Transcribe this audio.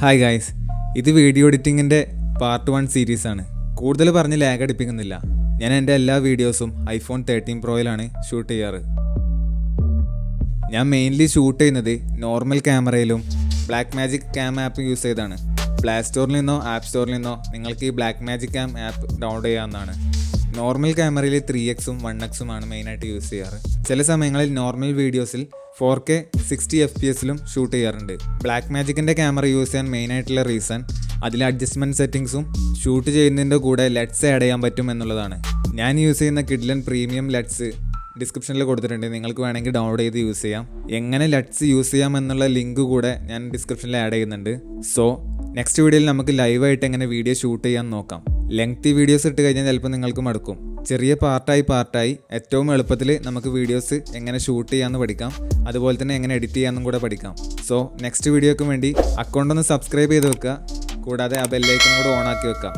Hi guys, ഇത് video എഡിറ്റിങ്ങിൻ്റെ part 1 സീരീസാണ്. കൂടുതൽ പറഞ്ഞ് ലാഗ് അടിപ്പിക്കുന്നില്ല. ഞാൻ എൻ്റെ എല്ലാ വീഡിയോസും iPhone 13 Proയിലാണ് ഷൂട്ട് ചെയ്യാറ്. ഞാൻ മെയിൻലി ഷൂട്ട് ചെയ്യുന്നത് നോർമൽ ക്യാമറയിലും black magic cam app use ചെയ്താണ്. പ്ലേ സ്റ്റോറിൽ നിന്നോ ആപ്പ് സ്റ്റോറിൽ നിന്നോ നിങ്ങൾക്ക് ഈ black magic cam app download ചെയ്യാവുന്നതാണ്. നോർമൽ ക്യാമറയിൽ 3x 1x ആണ് മെയിനായിട്ട് യൂസ് ചെയ്യാറ്. ചില സമയങ്ങളിൽ നോർമൽ വീഡിയോസിൽ 4K 60 FPS ഷൂട്ട് ചെയ്യാറുണ്ട്. ബ്ലാക്ക് മാജിക്കിൻ്റെ ക്യാമറ യൂസ് ചെയ്യാൻ മെയിനായിട്ടുള്ള റീസൺ അതിൽ അഡ്ജസ്റ്റ്മെൻറ്റ് സെറ്റിങ്സും ഷൂട്ട് ചെയ്യുന്നതിൻ്റെ കൂടെ ലെറ്റ്സ് ആഡ് ചെയ്യാൻ പറ്റും എന്നുള്ളതാണ്. ഞാൻ യൂസ് ചെയ്യുന്ന കിഡ്ലൻ പ്രീമിയം ലെറ്റ്സ് ഡിസ്ക്രിപ്ഷനിൽ കൊടുത്തിട്ടുണ്ട്. നിങ്ങൾക്ക് വേണമെങ്കിൽ ഡൗൺലോഡ് ചെയ്ത് യൂസ് ചെയ്യാം. എങ്ങനെ ലെറ്റ്സ് യൂസ് ചെയ്യാം എന്നുള്ള ലിങ്ക് കൂടെ ഞാൻ ഡിസ്ക്രിപ്ഷനിൽ ആഡ് ചെയ്യുന്നുണ്ട്. സോ നെക്സ്റ്റ് വീഡിയോയിൽ നമുക്ക് ലൈവായിട്ട് എങ്ങനെ വീഡിയോ ഷൂട്ട് ചെയ്യാൻ നോക്കാം. ലെങ്തി വീഡിയോസ് ഇട്ട് കഴിഞ്ഞാൽ ചിലപ്പോൾ നിങ്ങൾക്ക് മടുക്കും. ചെറിയ പാർട്ടായി ഏറ്റവും എളുപ്പത്തിൽ നമുക്ക് വീഡിയോസ് എങ്ങനെ ഷൂട്ട് ചെയ്യാമെന്ന് പഠിക്കാം. അതുപോലെ തന്നെ എങ്ങനെ എഡിറ്റ് ചെയ്യാമെന്നും കൂടെ പഠിക്കാം. സോ നെക്സ്റ്റ് വീഡിയോയ്ക്ക് വേണ്ടി അക്കൗണ്ട് ഒന്ന് സബ്സ്ക്രൈബ് ചെയ്ത് വെക്കുക. കൂടാതെ ആ ബെല്ലൈക്കൺ കൂടെ ഓൺ ആക്കി വെക്കാം.